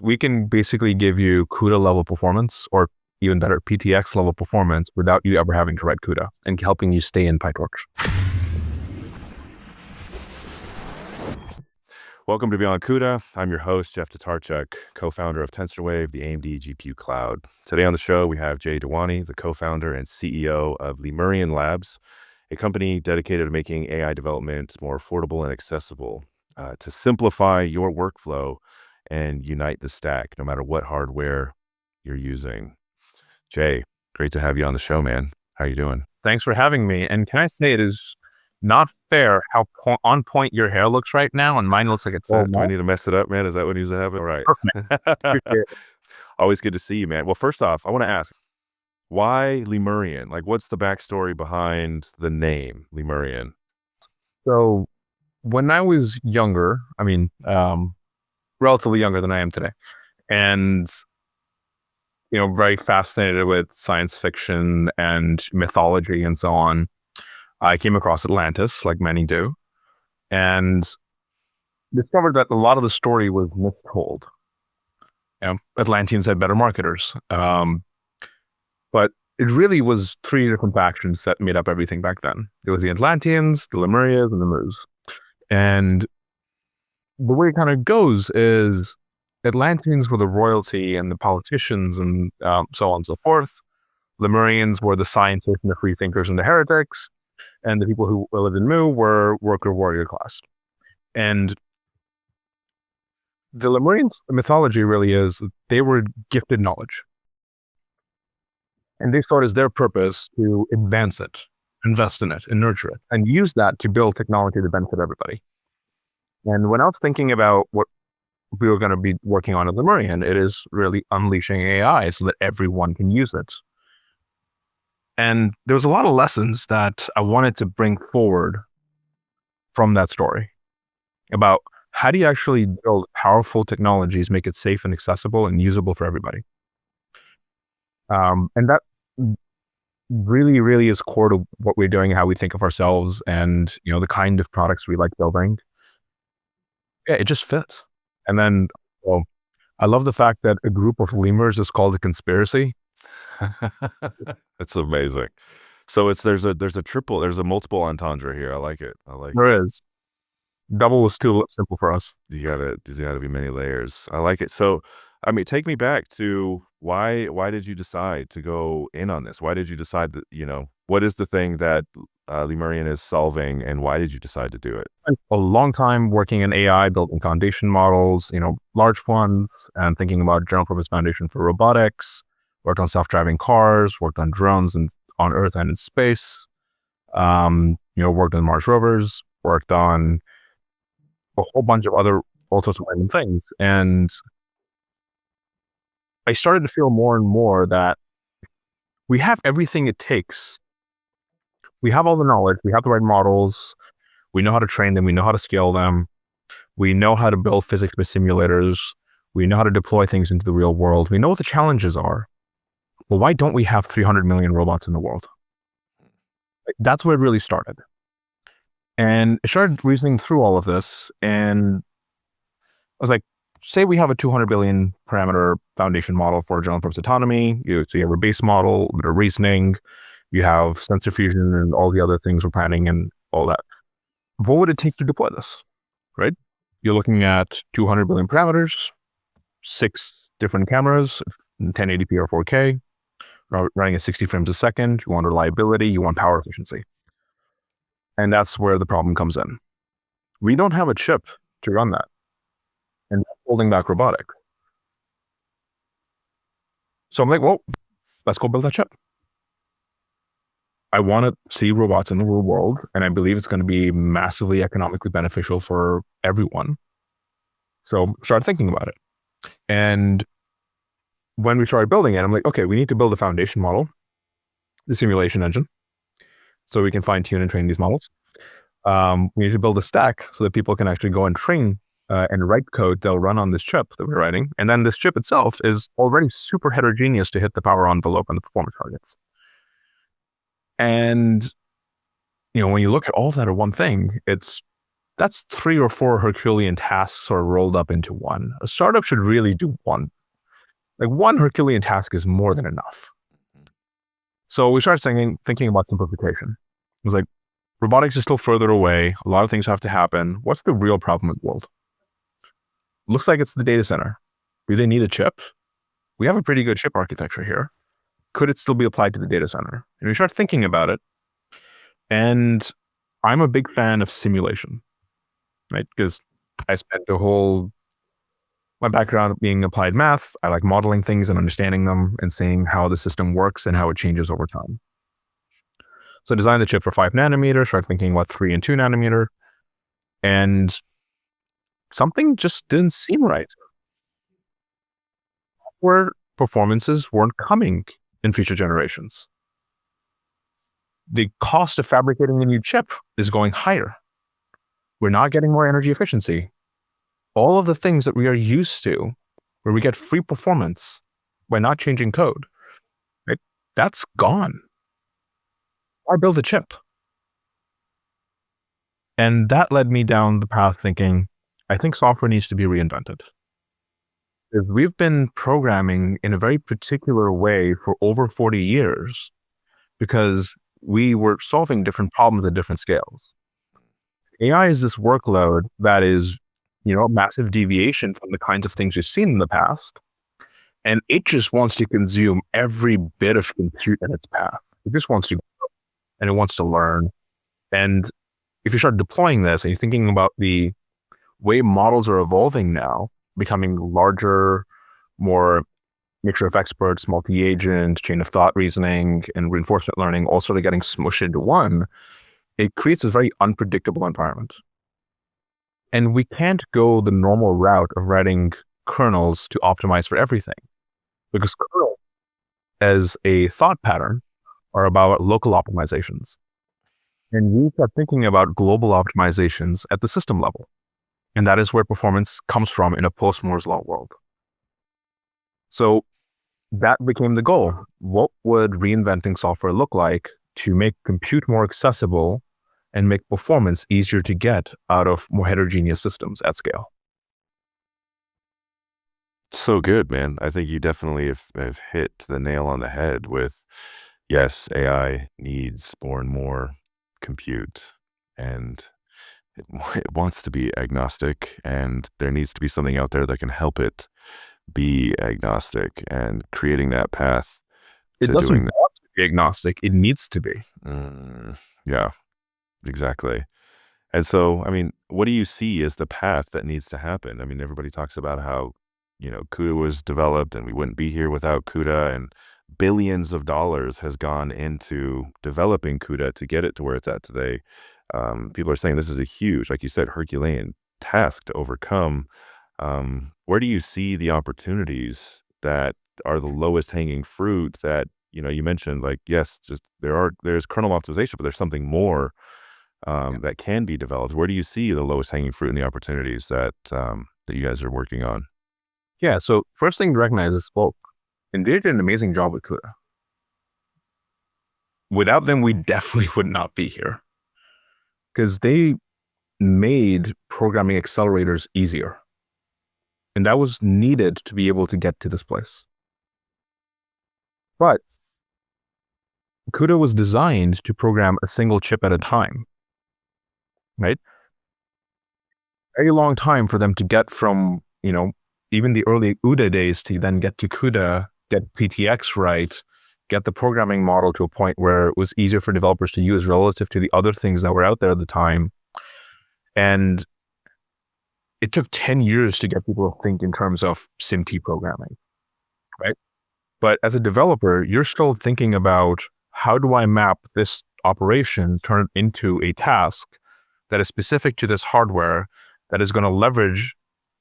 we can basically give you CUDA level performance, or even better, PTX level performance, without you ever having to write CUDA, and helping you stay in PyTorch. Welcome to Beyond CUDA. I'm your host, Jeff Tatarchuk, co-founder of TensorWave, the AMD GPU cloud. Today on the show, we have Jay Dawani, the co-founder and CEO of Lemurian Labs, a company dedicated to making AI development more affordable and accessible to simplify your workflow and unite the stack, no matter what hardware you're using. Jay, great to have you on the show, man. How are you doing? Thanks for having me. And can I say it is not fair how on point your hair looks right now, and mine looks like it's do I need to mess it up, man? Is that what needs to happen? All right. Always good to see you, man. Well, first off, I want to ask, why Lemurian? Like, what's the backstory behind the name Lemurian? So when I was younger, relatively younger than I am today, and very fascinated with science fiction and mythology and so on, I came across Atlantis, like many do, and discovered that a lot of the story was mistold. Atlanteans had better marketers, but it really was three different factions that made up everything back then. It was the Atlanteans, the Lemurians, and the Moos. And the way it kind of goes is Atlanteans were the royalty and the politicians and so on and so forth. Lemurians were the scientists and the free thinkers and the heretics. And the people who lived in Mu were worker warrior class. And the Lemurian mythology really is they were gifted knowledge. And they thought as their purpose to advance it, invest in it, and nurture it, and use that to build technology to benefit everybody. And when I was thinking about what we were going to be working on at Lemurian, it is really unleashing AI so that everyone can use it. And there was a lot of lessons that I wanted to bring forward from that story about how do you actually build powerful technologies, make it safe and accessible and usable for everybody. And that really, really is core to what we're doing, how we think of ourselves, and the kind of products we like building. Yeah, it just fits. And then, I love the fact that a group of lemurs is called a conspiracy. That's amazing. So there's a multiple entendre here. I like it. There is. Double was too simple for us. There's gotta be many layers. I like it. So, take me back to why did you decide to go in on this? Why did you decide that, what is the thing that Lemurian is solving, and why did you decide to do it? A long time working in AI, building foundation models, large ones, and thinking about general purpose foundation for robotics, worked on self-driving cars, worked on drones and on Earth and in space, worked on Mars rovers, worked on a whole bunch of other all sorts of random things. And I started to feel more and more that we have everything it takes. We have all the knowledge, we have the right models, we know how to train them, we know how to scale them, we know how to build physics-based simulators, we know how to deploy things into the real world, we know what the challenges are. Well, why don't we have 300 million robots in the world? That's where it really started. And I started reasoning through all of this, and I was like, say we have a 200 billion parameter foundation model for general purpose autonomy. So you have a base model, a bit of reasoning, you have sensor fusion and all the other things we're planning and all that. What would it take to deploy this, right? You're looking at 200 billion parameters, 6 different cameras, 1080p or 4K, running at 60 frames a second. You want reliability, you want power efficiency. And that's where the problem comes in. We don't have a chip to run that. And that's holding back robotics. So I'm like, well, let's go build that chip. I want to see robots in the real world, and I believe it's going to be massively economically beneficial for everyone. So started thinking about it. And when we started building it, I'm like, okay, we need to build a foundation model, the simulation engine, so we can fine tune and train these models. We need to build a stack so that people can actually go and train and write code that'll run on this chip that we're writing. And then this chip itself is already super heterogeneous to hit the power envelope and the performance targets. And, when you look at all of that at one thing, it's That's 3 or 4 Herculean tasks sort of rolled up into one. A startup should really do one. Like one Herculean task is more than enough. So we started thinking about simplification. It was like, robotics is still further away. A lot of things have to happen. What's the real problem in the world? Looks like it's the data center. Do they need a chip? We have a pretty good chip architecture here. Could it still be applied to the data center? And we start thinking about it. And I'm a big fan of simulation, right? Because I spent my background being applied math. I like modeling things and understanding them and seeing how the system works and how it changes over time. So I designed the chip for 5 nanometer, started thinking about 3 and 2 nanometer, and something just didn't seem right. Where performances weren't coming in future generations. The cost of fabricating a new chip is going higher. We're not getting more energy efficiency. All of the things that we are used to, where we get free performance by not changing code, right? That's gone. Why build a chip? And that led me down the path thinking, I think software needs to be reinvented. Because we've been programming in a very particular way for over 40 years because we were solving different problems at different scales. AI is this workload that is, a massive deviation from the kinds of things we've seen in the past. And it just wants to consume every bit of compute in its path. It just wants to, and it wants to learn. And if you start deploying this and you're thinking about the way models are evolving now, becoming larger, more mixture of experts, multi-agent, chain of thought reasoning, and reinforcement learning all sort of getting smushed into one, it creates this very unpredictable environment. And we can't go the normal route of writing kernels to optimize for everything, because kernels as a thought pattern are about local optimizations. And we start thinking about global optimizations at the system level. And that is where performance comes from in a post-Moore's Law world. So that became the goal. What would reinventing software look like to make compute more accessible and make performance easier to get out of more heterogeneous systems at scale? So good, man. I think you definitely have hit the nail on the head with, yes, AI needs more and more compute, and it, it wants to be agnostic, and there needs to be something out there that can help it be agnostic, and creating that path It to doesn't doing that. want to be agnostic. It needs to be. Yeah, exactly. And so, I mean, what do you see as the path that needs to happen? I mean, everybody talks about how, CUDA was developed and we wouldn't be here without CUDA, and billions of dollars has gone into developing CUDA to get it to where it's at today. People are saying this is a huge, like you said, Herculean task to overcome. Where do you see the opportunities that are the lowest hanging fruit that, you mentioned, like, yes, just there's kernel optimization, but there's something more that can be developed. Where do you see the lowest hanging fruit and the opportunities that you guys are working on? Yeah. So first thing to recognize is, well, NVIDIA did an amazing job with CUDA. Without them, we definitely would not be here, because they made programming accelerators easier. And that was needed to be able to get to this place. But CUDA was designed to program a single chip at a time, right? Very long time for them to get from, even the early UDA days to then get to CUDA, get PTX right, get the programming model to a point where it was easier for developers to use relative to the other things that were out there at the time. And it took 10 years to get people to think in terms of SIMT programming, right? But as a developer, you're still thinking about, how do I map this operation, turn it into a task that is specific to this hardware, that is going to leverage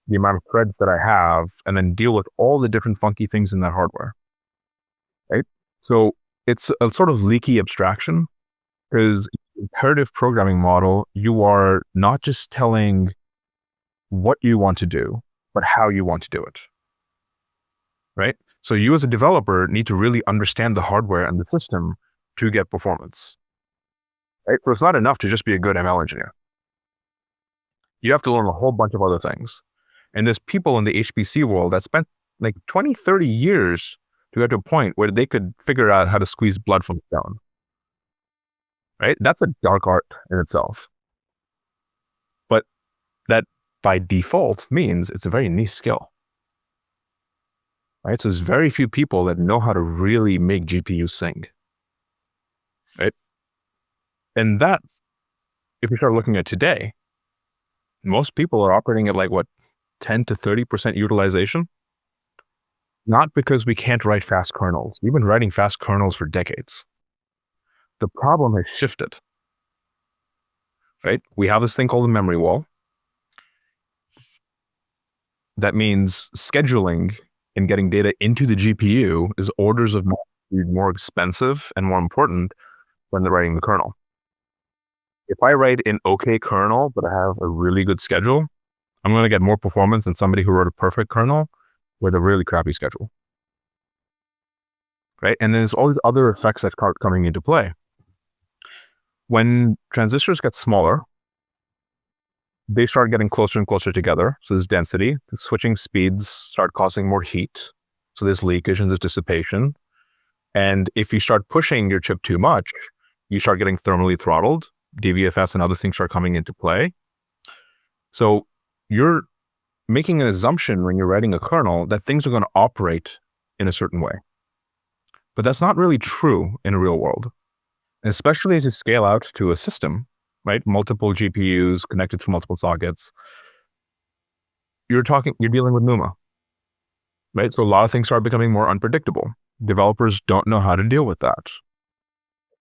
the amount of threads that I have, and then deal with all the different funky things in that hardware, right? So it's a sort of leaky abstraction, because imperative programming model, you are not just telling what you want to do, but how you want to do it, right? So you as a developer need to really understand the hardware and the system to get performance, right? So it's not enough to just be a good ML engineer. you have to learn a whole bunch of other things. And there's people in the HPC world that spent like 20, 30 years to get to a point where they could figure out how to squeeze blood from stone. Right? That's a dark art in itself. But that by default means it's a very niche skill. Right? So there's very few people that know how to really make GPUs sing. Right? And that's, if you start looking at today, most people are operating at like what, 10 to 30% utilization? Not because we can't write fast kernels. We've been writing fast kernels for decades. The problem has shifted. Right? We have this thing called the memory wall. That means scheduling and getting data into the GPU is orders of magnitude more expensive and more important when they're writing the kernel. If I write an okay kernel, but I have a really good schedule, I'm going to get more performance than somebody who wrote a perfect kernel with a really crappy schedule. Right? And then there's all these other effects that start coming into play. When transistors get smaller, they start getting closer and closer together. So there's density. The switching speeds start causing more heat. So there's leakage and there's dissipation. And if you start pushing your chip too much, you start getting thermally throttled. DVFS and other things start coming into play. So you're making an assumption when you're writing a kernel that things are going to operate in a certain way. But that's not really true in a real world, especially as you scale out to a system, right? Multiple GPUs connected through multiple sockets. You're dealing with NUMA, right? So a lot of things start becoming more unpredictable. Developers don't know how to deal with that.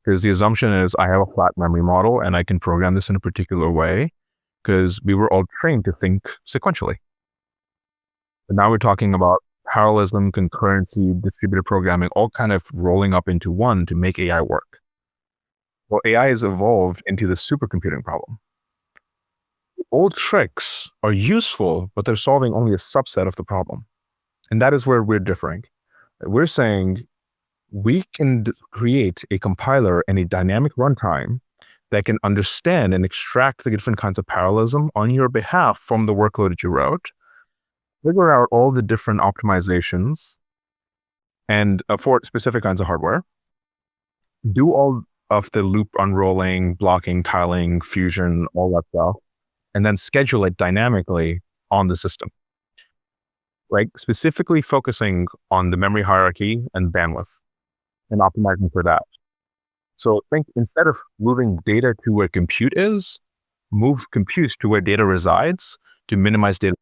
Because the assumption is I have a flat memory model and I can program this in a particular way because we were all trained to think sequentially. But now we're talking about parallelism, concurrency, distributed programming, all kind of rolling up into one to make AI work. Well, AI has evolved into the supercomputing problem. Old tricks are useful, but they're solving only a subset of the problem. And that is where we're differing. We're saying we can create a compiler and a dynamic runtime that can understand and extract the different kinds of parallelism on your behalf from the workload that you wrote, figure out all the different optimizations and for specific kinds of hardware, do all of the loop unrolling, blocking, tiling, fusion, all that stuff, and then schedule it dynamically on the system. Right? Specifically focusing on the memory hierarchy and bandwidth and optimizing for that. So think instead of moving data to where compute is, move compute to where data resides to minimize data.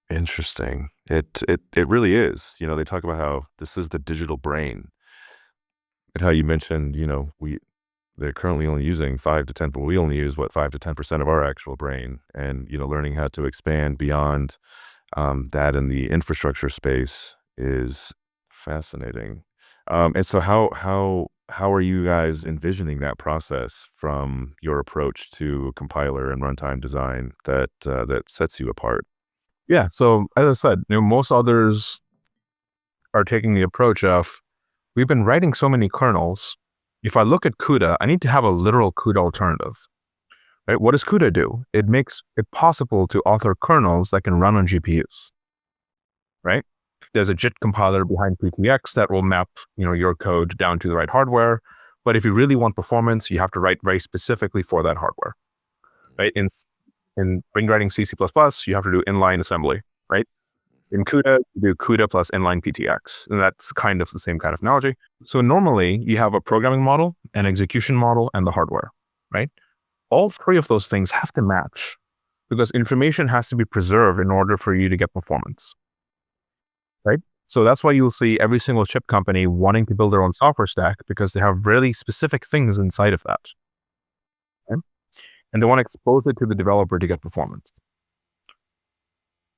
Interesting. It really is. You know, they talk about how this is the digital brain, and how you mentioned, you know, they're currently only using 5 to 10, but we only use 5 to 10% of our actual brain, and you know, learning how to expand beyond that in the infrastructure space is fascinating. And so how are you guys envisioning that process from your approach to compiler and runtime design that sets you apart? Yeah. So as I said, most others are taking the approach of we've been writing so many kernels. If I look at CUDA, I need to have a literal CUDA alternative. Right? What does CUDA do? It makes it possible to author kernels that can run on GPUs. Right? There's a JIT compiler behind PTX that will map, your code down to the right hardware. But if you really want performance, you have to write very specifically for that hardware. Right? When writing C++, you have to do inline assembly. Right? In CUDA, you do CUDA plus inline PTX, and that's kind of the same kind of analogy. So normally, you have a programming model, an execution model, and the hardware, right? All three of those things have to match because information has to be preserved in order for you to get performance, right? So that's why you'll see every single chip company wanting to build their own software stack because they have really specific things inside of that, right? And they want to expose it to the developer to get performance.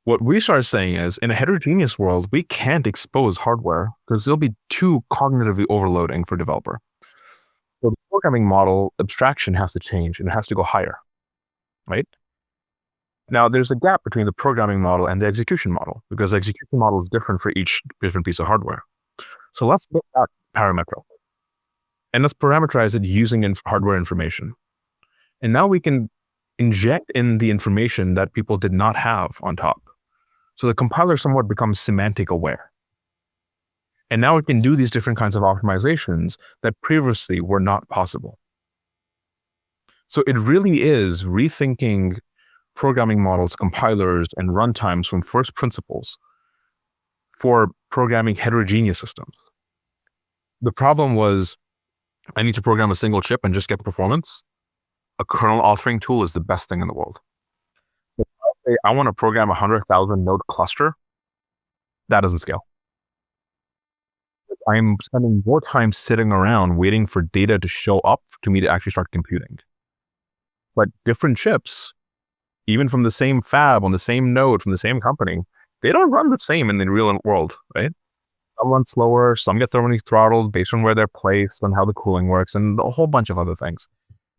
What we started saying is, in a heterogeneous world, we can't expose hardware because it'll be too cognitively overloading for developer. So the programming model abstraction has to change and it has to go higher, right? Now, there's a gap between the programming model and the execution model because the execution model is different for each different piece of hardware. So let's look at parameter and let's parameterize it using hardware information. And now we can inject in the information that people did not have on top. So the compiler somewhat becomes semantic aware. And now it can do these different kinds of optimizations that previously were not possible. So it really is rethinking programming models, compilers, and runtimes from first principles for programming heterogeneous systems. The problem was, I need to program a single chip and just get performance. A kernel authoring tool is the best thing in the world. If I say I want to program a 100,000 node cluster, that doesn't scale. I'm spending more time sitting around waiting for data to show up to me to actually start computing. But different chips, even from the same fab on the same node from the same company, they don't run the same in the real world, right? Some run slower, some get thermally throttled based on where they're placed and how the cooling works, and a whole bunch of other things.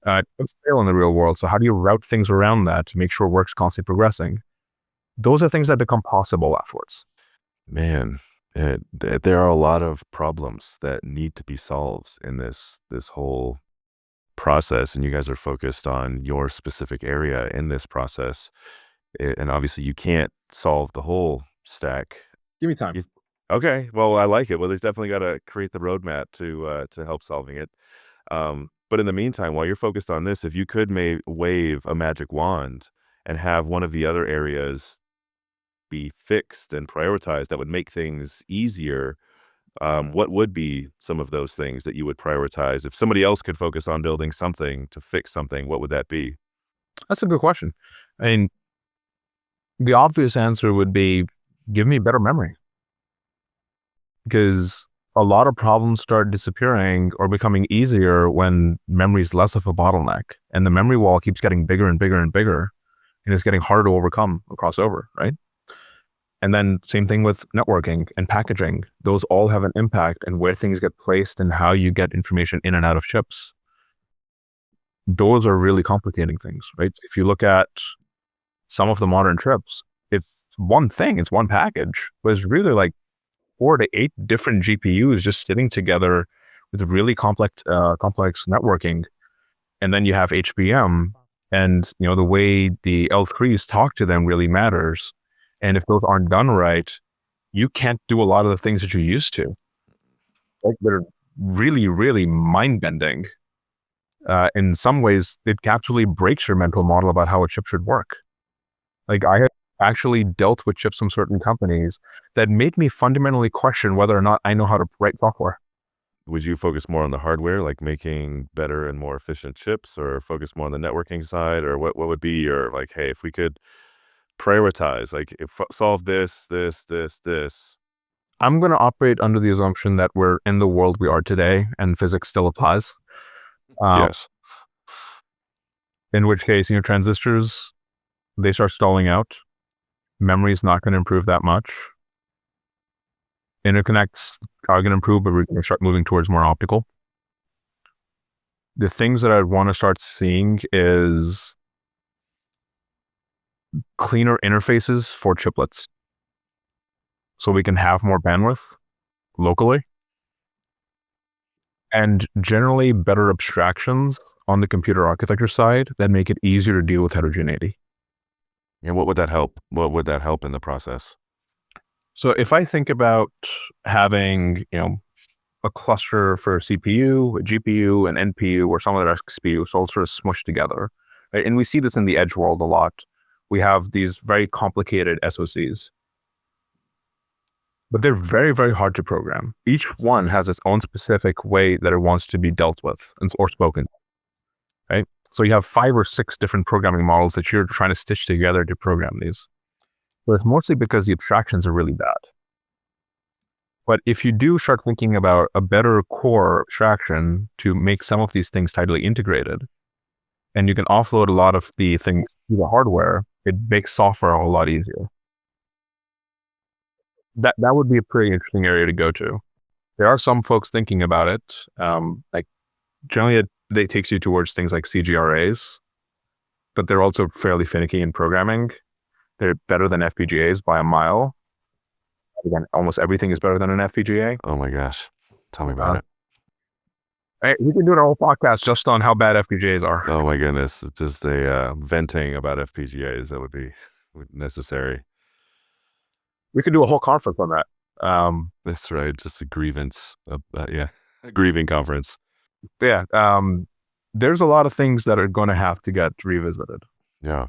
It doesn't scale in the real world. So how do you route things around that to make sure work's constantly progressing? Those are things that become possible afterwards. Man, there are a lot of problems that need to be solved in this whole process, and you guys are focused on your specific area in this process. And obviously, you can't solve the whole stack. Give me time. Okay, well, I like it. Well, there's definitely got to create the roadmap to help solving it. But in the meantime, while you're focused on this, if you could wave a magic wand and have one of the other areas be fixed and prioritized that would make things easier, what would be some of those things that you would prioritize? If somebody else could focus on building something to fix something, what would that be? That's a good question. I mean, the obvious answer would be give me better memory. Because a lot of problems start disappearing or becoming easier when memory is less of a bottleneck and the memory wall keeps getting bigger and bigger and bigger and it's getting harder to overcome or cross over, right? And then same thing with networking and packaging. Those all have an impact on where things get placed and how you get information in and out of chips. Those are really complicating things, right? If you look at some of the modern chips, it's one thing, it's one package, but it's really like 4 to 8 different GPUs just sitting together with really complex networking. And then you have HBM, and the way the L3s talk to them really matters. And if those aren't done right, you can't do a lot of the things that you used to. Like, they're really, really mind-bending. In some ways, it actually breaks your mental model about how a chip should work. Like, I have actually dealt with chips from certain companies that made me fundamentally question whether or not I know how to write software. Would you focus more on the hardware, like making better and more efficient chips, or focus more on the networking side, or what would be your, like, hey, if we could prioritize, like, if solve this. I'm going to operate under the assumption that we're in the world we are today and physics still applies. Yes. In which case, transistors, they start stalling out. Memory is not going to improve that much. Interconnects are going to improve, but we're going to start moving towards more optical. The things that I want to start seeing is cleaner interfaces for chiplets, so we can have more bandwidth locally, and generally better abstractions on the computer architecture side that make it easier to deal with heterogeneity. And what would that help? What would that help in the process? So if I think about having, a cluster for CPU, a GPU, an NPU, or some other XPU, so all sort of smushed together, right? And we see this in the edge world a lot. We have these very complicated SoCs, but they're very, very hard to program. Each one has its own specific way that it wants to be dealt with or spoken, right? So you have 5 or 6 different programming models that you're trying to stitch together to program these. But it's mostly because the abstractions are really bad. But if you do start thinking about a better core abstraction to make some of these things tightly integrated, and you can offload a lot of the things to the hardware, it makes software a whole lot easier. That would be a pretty interesting area to go to. There are some folks thinking about it. Like, generally, it takes you towards things like CGRAs, but they're also fairly finicky in programming. They're better than FPGAs by a mile. Again, almost everything is better than an FPGA. Oh my gosh, tell me about it. We can do a whole podcast just on how bad FPGAs are. Oh my goodness, it's just a venting about FPGAs that would be necessary. We could do a whole conference on that. That's right, just a grievance. Yeah, a grieving conference. Yeah. There's a lot of things that are going to have to get revisited. Yeah.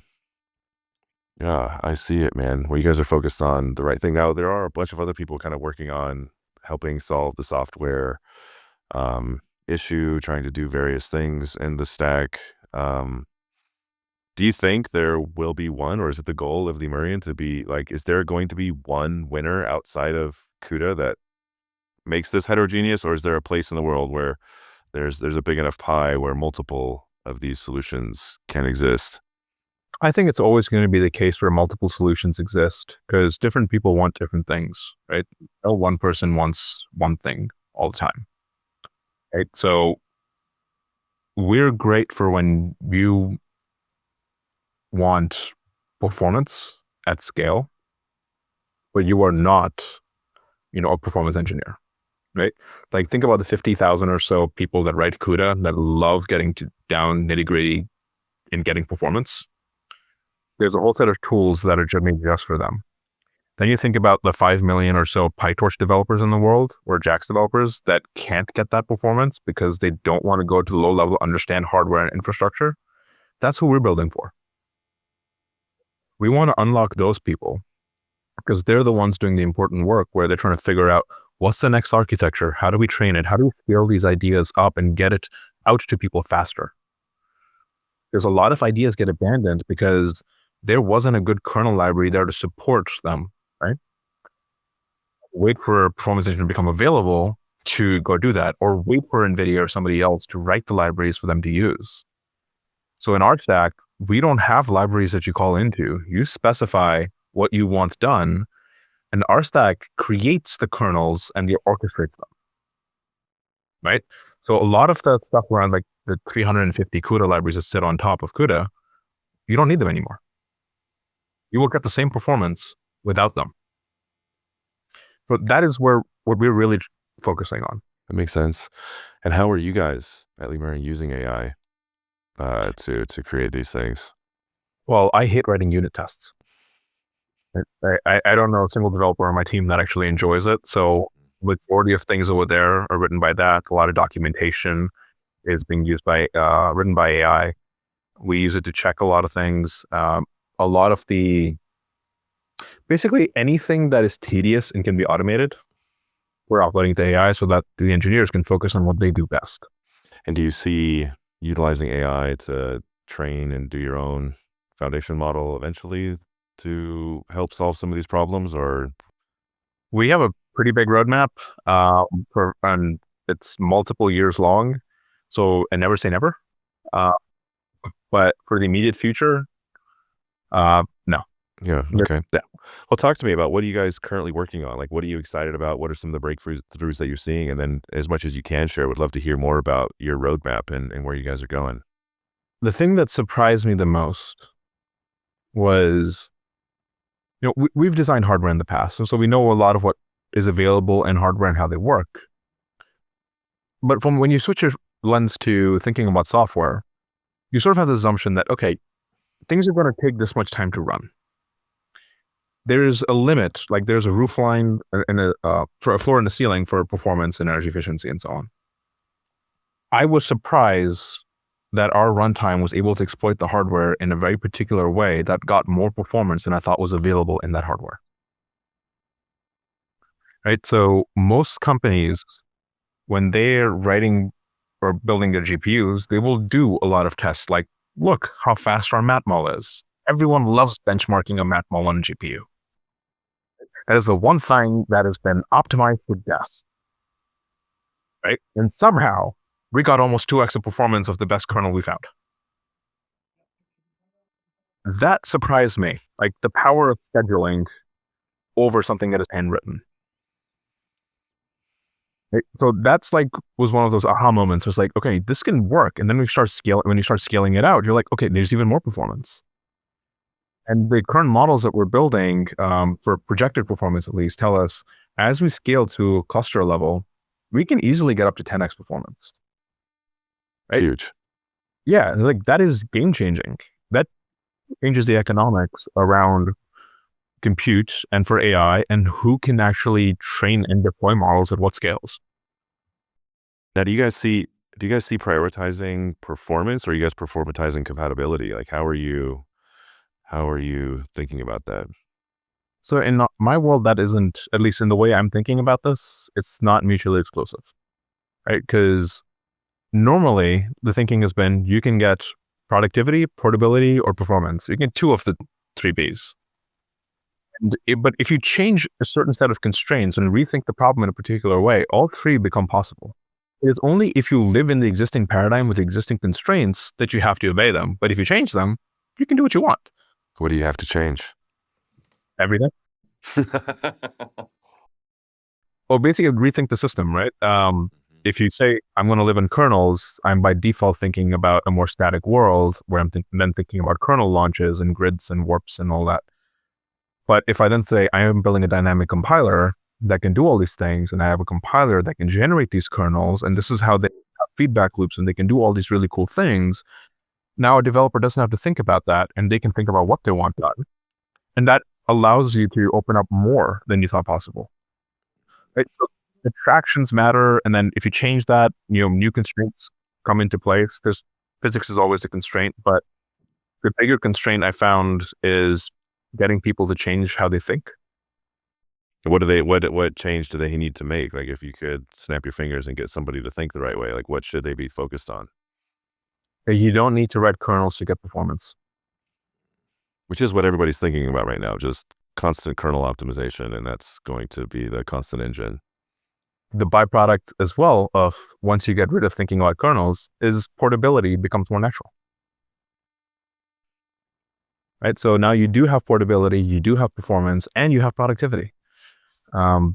Yeah, I see it, man. Well, you guys are focused on the right thing. Now, there are a bunch of other people kind of working on helping solve the software um, issue, trying to do various things in the stack. Um, do you think there will be one, or is it the goal of Lemurian to be like, is there going to be one winner outside of CUDA that makes this heterogeneous, or is there a place in the world where there's a big enough pie where multiple of these solutions can exist? I think it's always going to be the case where multiple solutions exist because different people want different things, right? No one person wants one thing all the time, right? So we're great for when you want performance at scale, but you are not, a performance engineer, right? Like think about the 50,000 or so people that write CUDA that love getting to down nitty gritty in getting performance. There's a whole set of tools that are made just for them. Then you think about the 5 million or so PyTorch developers in the world or JAX developers that can't get that performance because they don't want to go to the low level, understand hardware and infrastructure. That's who we're building for. We want to unlock those people because they're the ones doing the important work where they're trying to figure out what's the next architecture? How do we train it? How do we scale these ideas up and get it out to people faster? There's a lot of ideas get abandoned because there wasn't a good kernel library there to support them, right? Wait for a performance engine to become available to go do that, or wait for NVIDIA or somebody else to write the libraries for them to use. So in our stack, we don't have libraries that you call into. You specify what you want done, and our stack creates the kernels and orchestrates them, right? So a lot of the stuff around like the 350 CUDA libraries that sit on top of CUDA, you don't need them anymore. You will get the same performance without them. So that is what we're really focusing on. That makes sense. And how are you guys at Lemurian using AI to create these things? Well, I hate writing unit tests. I don't know a single developer on my team that actually enjoys it. So majority of things over there are written by that. A lot of documentation is being used by written by AI. We use it to check a lot of things. A lot of basically anything that is tedious and can be automated, we're offloading to AI so that the engineers can focus on what they do best. And do you see utilizing AI to train and do your own foundation model eventually to help solve some of these problems, or? We have a pretty big roadmap and it's multiple years long. So I never say never. But for the immediate future, no. Yeah. Okay. Well, talk to me about what are you guys currently working on? Like, what are you excited about? What are some of the breakthroughs that you're seeing? And then as much as you can share, would love to hear more about your roadmap and where you guys are going. The thing that surprised me the most was, we've designed hardware in the past. So we know a lot of what is available in hardware and how they work. But from when you switch your lens to thinking about software, you sort of have the assumption that, okay, things are going to take this much time to run. There's a limit, like there's a roof line and for a floor and a ceiling for performance and energy efficiency and so on. I was surprised that our runtime was able to exploit the hardware in a very particular way that got more performance than I thought was available in that hardware. Right? So most companies, when they're writing or building their GPUs, they will do a lot of tests like, look how fast our matmul is. Everyone loves benchmarking a matmul on a GPU. That is the one thing that has been optimized for death. Right? And somehow we got almost 2x the performance of the best kernel we found. That surprised me, like the power of scheduling over something that is handwritten. Right? So that's was one of those aha moments. It's like, okay, this can work. And then when you start scaling it out, you're like, okay, there's even more performance. And the current models that we're building for projected performance, at least, tell us as we scale to cluster level, we can easily get up to 10x performance. It's right? huge. Yeah, like that is game changing. That changes the economics around compute and for AI and who can actually train and deploy models at what scales. Now, do you guys see prioritizing performance or are you guys performatizing compatibility? Like, how are you thinking about that? So in my world, that isn't, at least in the way I'm thinking about this, it's not mutually exclusive, right? Because normally the thinking has been you can get productivity, portability, or performance. You get two of the three Bs. But if you change a certain set of constraints and rethink the problem in a particular way, all three become possible. It is only if you live in the existing paradigm with existing constraints that you have to obey them. But if you change them, you can do what you want What do you have to change? every day. Well, basically rethink the system, right? If you say I'm going to live in kernels, I'm by default thinking about a more static world where I'm then thinking about kernel launches and grids and warps and all that. But if I then say I am building a dynamic compiler that can do all these things, and I have a compiler that can generate these kernels, and this is how they have feedback loops, and they can do all these really cool things. Now a developer doesn't have to think about that, and they can think about what they want done, and that allows you to open up more than you thought possible. Right? So abstractions matter, and then if you change that, new constraints come into place. There's physics is always a constraint, but the bigger constraint I found is getting people to change how they think. What change do they need to make? Like, if you could snap your fingers and get somebody to think the right way, like, what should they be focused on? You don't need to write kernels to get performance. Which is what everybody's thinking about right now, just constant kernel optimization, and that's going to be the constant engine. The byproduct as well of once you get rid of thinking about kernels is portability becomes more natural. Right? So now you do have portability, you do have performance, and you have productivity. And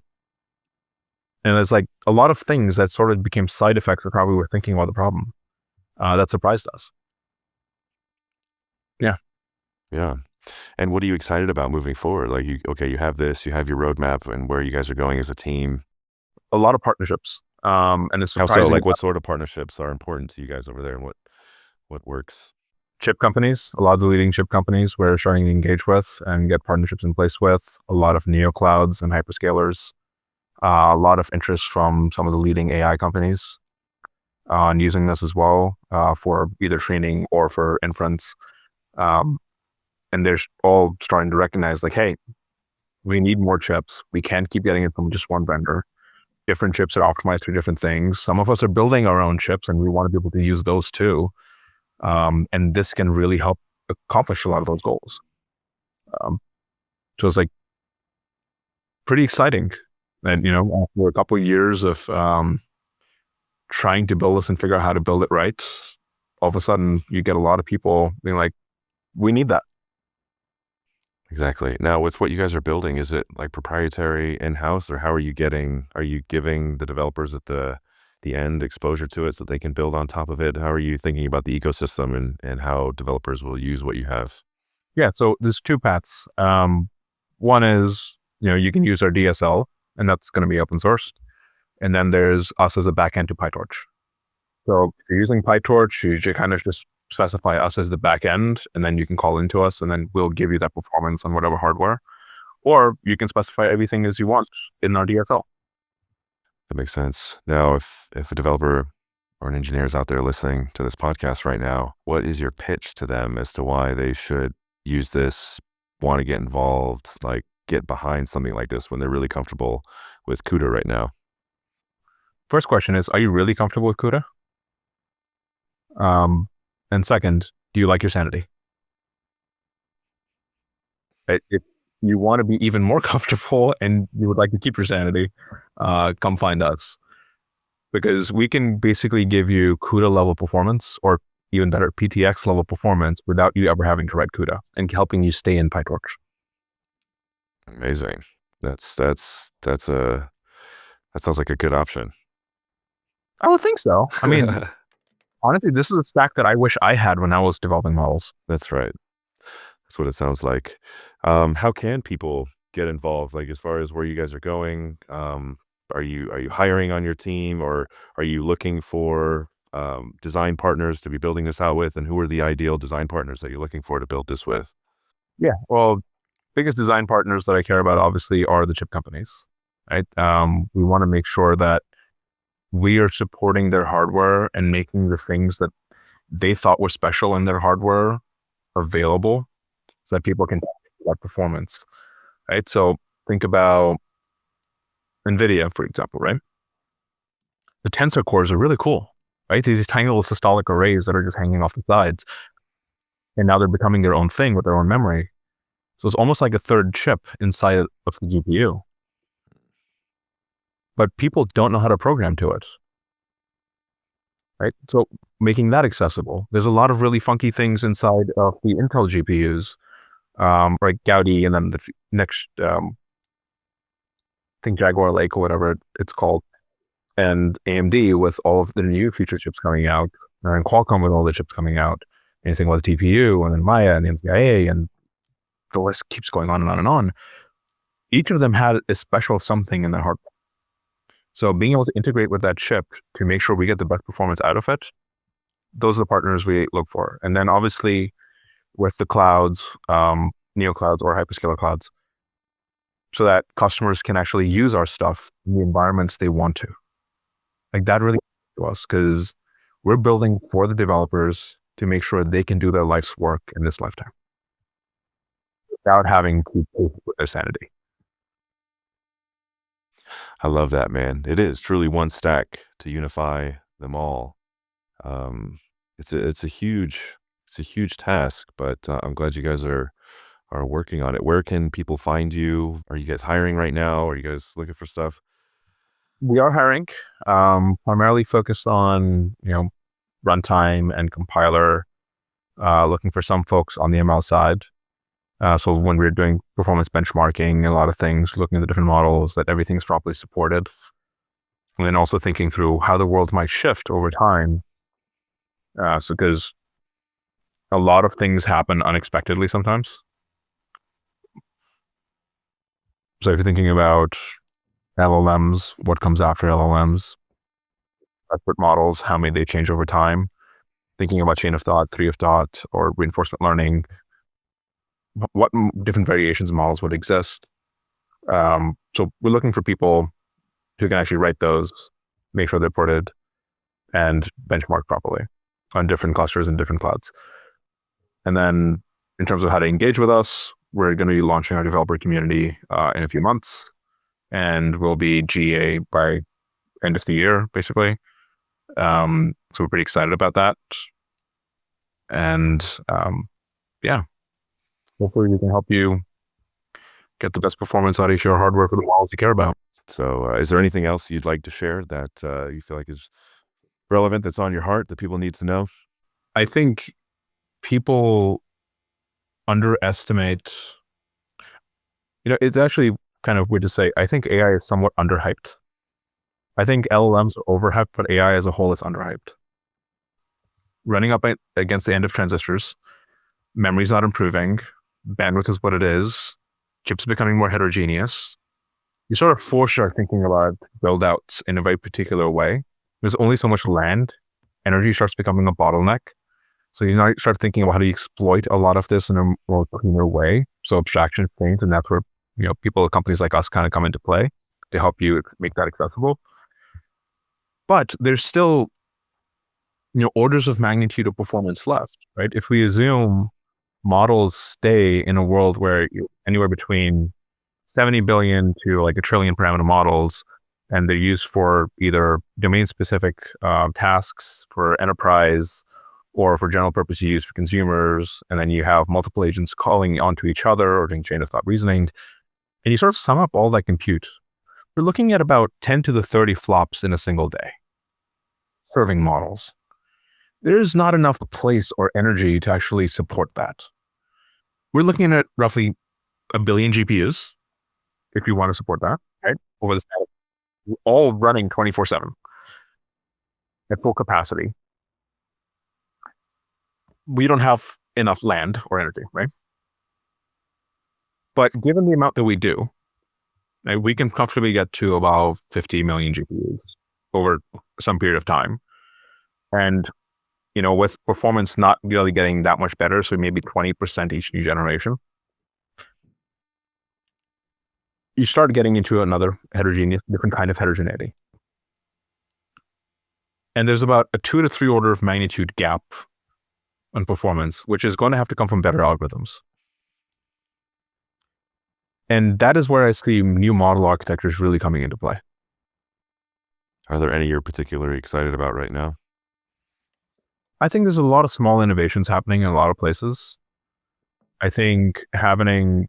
it's like a lot of things that sort of became side effects of how we were thinking about the problem. That surprised us. Yeah. Yeah. And what are you excited about moving forward? Like, you have this, you have your roadmap and where you guys are going as a team. A lot of partnerships. And it's How so? surprising Like, what sort of partnerships are important to you guys over there, and what works? chip companies, a lot of the leading chip companies we're starting to engage with and get partnerships in place with, a lot of neo clouds and hyperscalers, a lot of interest from some of the leading AI companies on using this as well for either training or for inference. Um, and they're all starting to recognize like, hey, we need more chips. We can't keep getting it from just one vendor. Different chips are optimized for different things. Some of us are building our own chips and we want to be able to use those too. And this can really help accomplish a lot of those goals. Um, so it's like pretty exciting. And, after a couple of years of trying to build this and figure out how to build it right, all of a sudden you get a lot of people being like, we need that. Exactly. Now, with what you guys are building, is it like proprietary in-house, or how are you giving the developers at the end exposure to it so that they can build on top of it? How are you thinking about the ecosystem and how developers will use what you have? Yeah. So there's two paths. One is, you can use our DSL and that's going to be open source. And then there's us as a backend to PyTorch. So if you're using PyTorch, you should kind of just specify us as the backend, and then you can call into us, and then we'll give you that performance on whatever hardware. Or you can specify everything as you want in our DSL. That makes sense. Now, if a developer or an engineer is out there listening to this podcast right now, what is your pitch to them as to why they should use this, want to get involved, like get behind something like this when they're really comfortable with CUDA right now? First question is, are you really comfortable with CUDA? And second, do you like your sanity? If you want to be even more comfortable and you would like to keep your sanity, come find us. Because we can basically give you CUDA level performance, or even better, PTX level performance without you ever having to write CUDA and helping you stay in PyTorch. Amazing. That sounds like a good option. I would think so. I mean, honestly, this is a stack that I wish I had when I was developing models. That's right. That's what it sounds like. How can people get involved? Like, as far as where you guys are going, are you hiring on your team, or are you looking for design partners to be building this out with, and who are the ideal design partners that you're looking for to build this with? Yeah. Well, biggest design partners that I care about obviously are the chip companies, right? We want to make sure that we are supporting their hardware and making the things that they thought were special in their hardware available so that people can get that performance, right? So think about NVIDIA, for example, right? The tensor cores are really cool, right? These tiny little systolic arrays that are just hanging off the sides. And now they're becoming their own thing with their own memory. So it's almost like a third chip inside of the GPU. But people don't know how to program to it, right? So making that accessible. There's a lot of really funky things inside of the Intel GPUs, like Gaudi, and then the next I think Jaguar Lake or whatever it's called, and AMD with all of the new future chips coming out, and Qualcomm with all the chips coming out, anything with the TPU, and then Maya and the MTIA, and the list keeps going on and on and on. Each of them had a special something in their hardware. So being able to integrate with that chip to make sure we get the best performance out of it, those are the partners we look for. And then obviously with the clouds, neo clouds or hyperscaler clouds, so that customers can actually use our stuff in the environments they want to. Like that really to us because we're building for the developers to make sure they can do their life's work in this lifetime without having to pay with their sanity. I love that, man. It is truly one stack to unify them all. It's a huge task, but I'm glad you guys are working on it. Where can people find you? Are you guys hiring right now? Are you guys looking for stuff? We are hiring, primarily focused on, runtime and compiler, looking for some folks on the ML side. So when we're doing performance benchmarking, a lot of things, looking at the different models, that everything's properly supported. And then also thinking through how the world might shift over time. So because a lot of things happen unexpectedly sometimes. So if you're thinking about LLMs, what comes after LLMs, expert models, how may they change over time? Thinking about chain of thought, tree of thought, or reinforcement learning, what different variations of models would exist. So we're looking for people who can actually write those, make sure they're ported, and benchmark properly on different clusters and different clouds. And then in terms of how to engage with us, we're going to be launching our developer community in a few months, and we'll be GA by end of the year, basically. So we're pretty excited about that. And yeah, hopefully we can help you get the best performance out of your hardware for the models you care about. So is there anything else you'd like to share that you feel like is relevant, that's on your heart, that people need to know? I think people underestimate, it's actually kind of weird to say, I think AI is somewhat underhyped. I think LLMs are overhyped, but AI as a whole is underhyped. Running up against the end of transistors, memory's not improving, bandwidth is what it is, chips are becoming more heterogeneous. You sort of force your thinking about build outs in a very particular way. There's only so much land. Energy starts becoming a bottleneck. So you now start thinking about how to exploit a lot of this in a more cleaner way. So abstraction things, and that's where people, companies like us, kind of come into play to help you make that accessible. But there's still orders of magnitude of performance left, right? If we assume models stay in a world where anywhere between 70 billion to like a trillion parameter models, and they're used for either domain specific tasks for enterprise or for general purpose use for consumers. And then you have multiple agents calling onto each other or doing chain of thought reasoning. And you sort of sum up all that compute. We're looking at about 10 to the 30 flops in a single day serving models. There's not enough place or energy to actually support that. We're looking at roughly a billion GPUs if you want to support that, right? Over the all running 24/7 at full capacity. We don't have enough land or energy, right? But given the amount that we do, right, we can comfortably get to about 50 million GPUs over some period of time. And, with performance not really getting that much better, so maybe 20% each new generation, you start getting into another different kind of heterogeneity. And there's about a 2 to 3 order of magnitude gap on performance, which is going to have to come from better algorithms. And that is where I see new model architectures really coming into play. Are there any you're particularly excited about right now? I think there's a lot of small innovations happening in a lot of places. I think having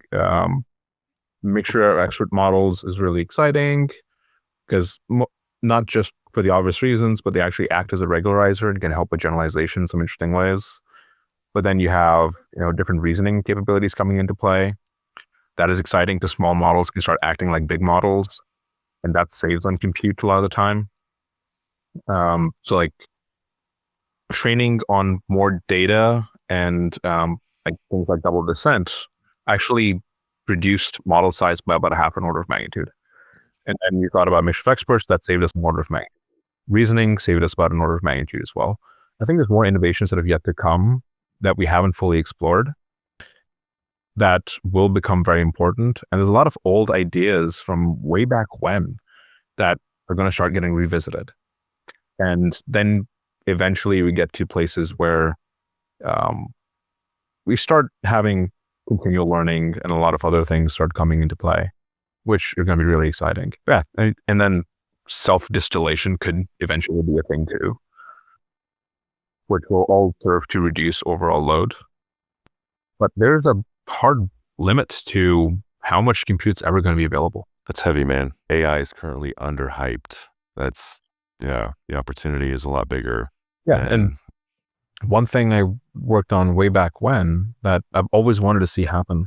mixture of expert models is really exciting because not just for the obvious reasons, but they actually act as a regularizer and can help with generalization in some interesting ways. But then you have, different reasoning capabilities coming into play. That is exciting because small models can start acting like big models, and that saves on compute a lot of the time. So like training on more data and like things like double descent actually reduced model size by about a half an order of magnitude. And then you thought about mixture of experts, that saved us an order of magnitude. Reasoning saved us about an order of magnitude as well. I think there's more innovations that have yet to come that we haven't fully explored that will become very important. And there's a lot of old ideas from way back when that are going to start getting revisited. And then eventually we get to places where we start having continual learning and a lot of other things start coming into play, which are going to be really exciting. Yeah. And then self-distillation could eventually be a thing too, which will all serve to reduce overall load. But there's a hard limit to how much compute's ever going to be available. That's heavy, man. AI is currently underhyped. The opportunity is a lot bigger. Yeah. And one thing I worked on way back when that I've always wanted to see happen,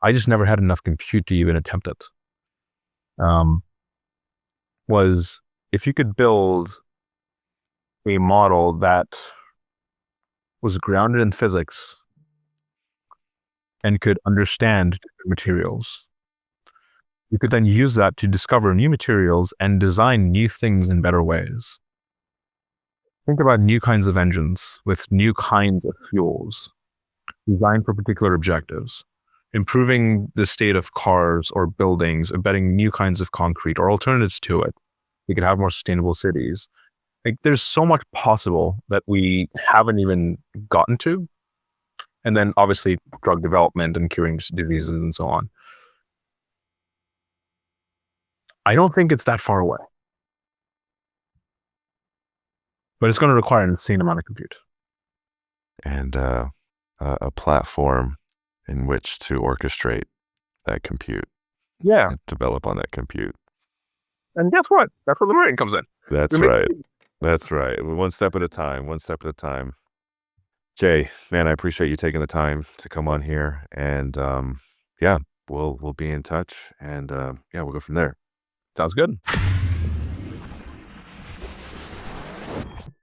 I just never had enough compute to even attempt it, was if you could build a model that was grounded in physics and could understand different materials, you could then use that to discover new materials and design new things in better ways. Think about new kinds of engines with new kinds of fuels designed for particular objectives, improving the state of cars or buildings, embedding new kinds of concrete or alternatives to it. We could have more sustainable cities. Like there's so much possible that we haven't even gotten to. And then obviously drug development and curing diseases and so on. I don't think it's that far away. But it's going to require an insane amount of compute. And a platform in which to orchestrate that compute. Yeah. And develop on that compute. And guess what? That's where Lemurian comes in. That's right. That's right. One step at a time. Jay, man, I appreciate you taking the time to come on here. And we'll be in touch. And we'll go from there. Sounds good.